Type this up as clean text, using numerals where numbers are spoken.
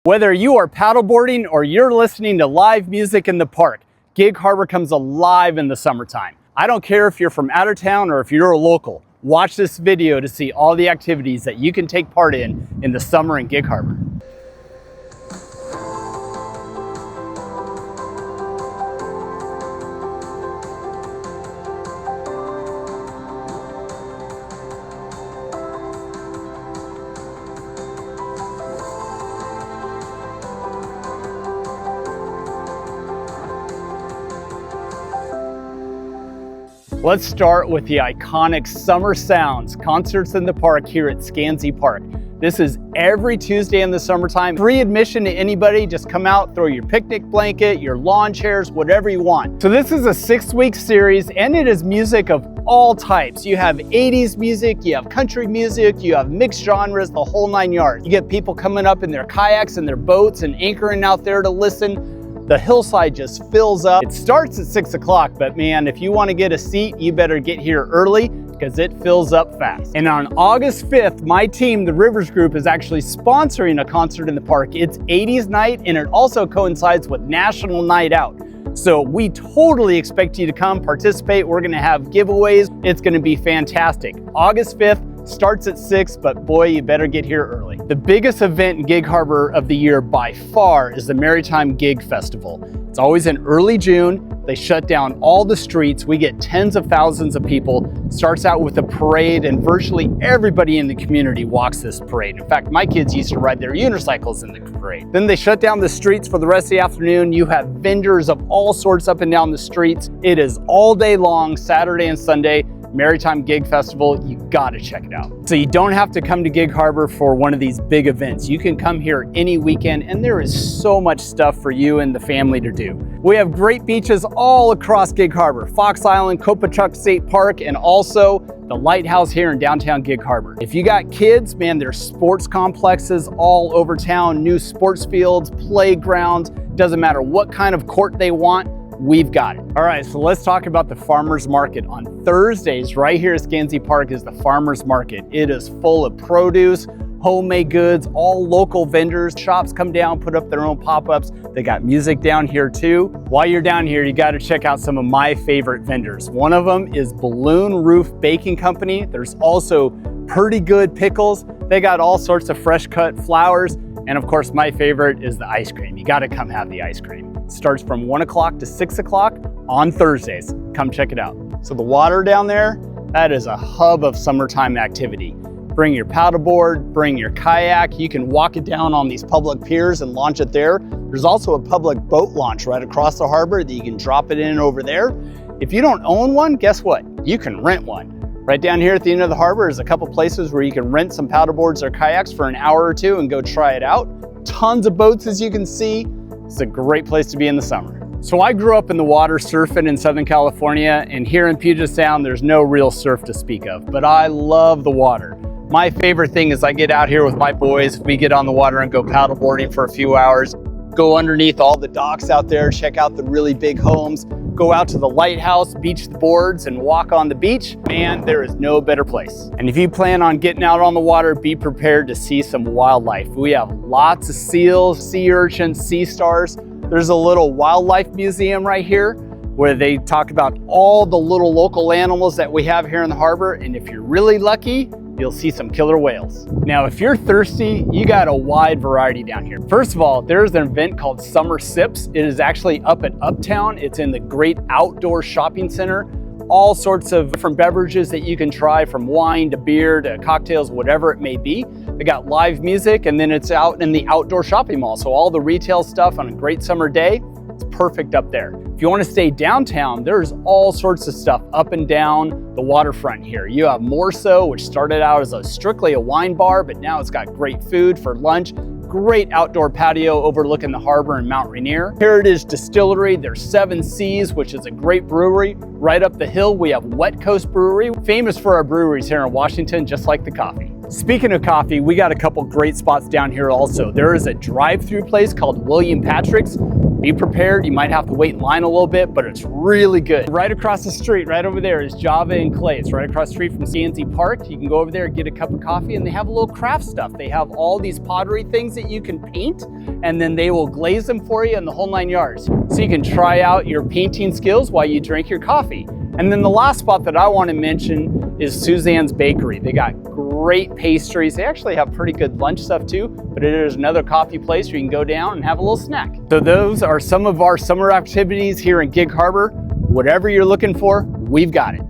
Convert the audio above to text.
Whether you are paddleboarding or you're listening to live music in the park, Gig Harbor comes alive in the summertime. I don't care if you're from out of town or if you're a local. Watch this video to see all the activities that you can take part in the summer in Gig Harbor. Let's start with the iconic Summer Sounds, concerts in the park here at Scansey Park. This is every Tuesday in the summertime. Free admission to anybody. Just come out, throw your picnic blanket, your lawn chairs, whatever you want. So this is a 6-week series and it is music of all types. You have 80s music, you have country music, you have mixed genres, the whole 9 yards. You get people coming up in their kayaks and their boats and anchoring out there to listen. The hillside just fills up. It starts at 6 o'clock, but man, if you want to get a seat, you better get here early because it fills up fast. And on August 5th, my team, the Rivers Group, is actually sponsoring a concert in the park. It's 80s night and it also coincides with National Night Out. So we totally expect you to come participate. We're gonna have giveaways. It's gonna be fantastic. August 5th, starts at 6, but boy, you better get here early. The biggest event in Gig Harbor of the year by far is the Maritime Gig Festival. It's always in early June. They shut down all the streets. We get tens of thousands of people. Starts out with a parade and virtually everybody in the community walks this parade. In fact, my kids used to ride their unicycles in the parade. Then they shut down the streets for the rest of the afternoon. You have vendors of all sorts up and down the streets. It is all day long, Saturday and Sunday. Maritime Gig Festival, you gotta check it out. So you don't have to come to Gig Harbor for one of these big events. You can come here any weekend and there is so much stuff for you and the family to do. We have great beaches all across Gig Harbor, Fox Island, Kopachuk State Park, and also the lighthouse here in downtown Gig Harbor. If you got kids, man, there's sports complexes all over town, new sports fields, playgrounds, doesn't matter what kind of court they want, we've got it. All right, so let's talk about the farmers market. On Thursdays, right here at Scansey Park is the farmers market. It is full of produce, homemade goods, all local vendors. Shops come down, put up their own pop-ups. They got music down here too. While you're down here, you gotta check out some of my favorite vendors. One of them is Balloon Roof Baking Company. There's also Pretty Good Pickles. They got all sorts of fresh cut flowers. And of course, my favorite is the ice cream. You gotta come have the ice cream. It starts from 1 o'clock to 6 o'clock on Thursdays. Come check it out. So the water down there, that is a hub of summertime activity. Bring your paddleboard, bring your kayak. You can walk it down on these public piers and launch it there. There's also a public boat launch right across the harbor that you can drop it in over there. If you don't own one, guess what? You can rent one. Right down here at the end of the harbor is a couple places where you can rent some paddleboards or kayaks for an hour or two and go try it out. Tons of boats, as you can see. It's a great place to be in the summer. So I grew up in the water surfing in Southern California, and here in Puget Sound, there's no real surf to speak of, but I love the water. My favorite thing is I get out here with my boys, we get on the water and go paddleboarding for a few hours, go underneath all the docks out there, check out the really big homes, go out to the lighthouse, beach the boards, and walk on the beach. Man, there is no better place. And if you plan on getting out on the water, be prepared to see some wildlife. We have lots of seals, sea urchins, sea stars. There's a little wildlife museum right here where they talk about all the little local animals that we have here in the harbor. And if you're really lucky, you'll see some killer whales. Now, if you're thirsty, you got a wide variety down here. First of all, there's an event called Summer Sips. It is actually up at Uptown. It's in the great outdoor shopping center. All sorts of different beverages that you can try, from wine to beer to cocktails, whatever it may be. They got live music, and then it's out in the outdoor shopping mall. So all the retail stuff on a great summer day, it's perfect up there. If you want to stay downtown, there's all sorts of stuff up and down the waterfront here. You have More So, which started out as strictly a wine bar, but now it's got great food for lunch. Great outdoor patio overlooking the harbor and Mount Rainier. Heritage Distillery, there's 7 Seas, which is a great brewery. Right up the hill, we have Wet Coast Brewery, famous for our breweries here in Washington, just like the coffee. Speaking of coffee, we got a couple great spots down here also. There is a drive-through place called William Patrick's. Be prepared, you might have to wait in line a little bit, but it's really good. Right across the street, right over there is Java and Clay. It's right across the street from Scansy Park. You can go over there and get a cup of coffee, and they have a little craft stuff. They have all these pottery things that you can paint, and then they will glaze them for you in the whole 9 yards. So you can try out your painting skills while you drink your coffee. And then the last spot that I want to mention is Suzanne's Bakery. They got great pastries. They actually have pretty good lunch stuff too, but it is another coffee place where you can go down and have a little snack. So those are some of our summer activities here in Gig Harbor. Whatever you're looking for, we've got it.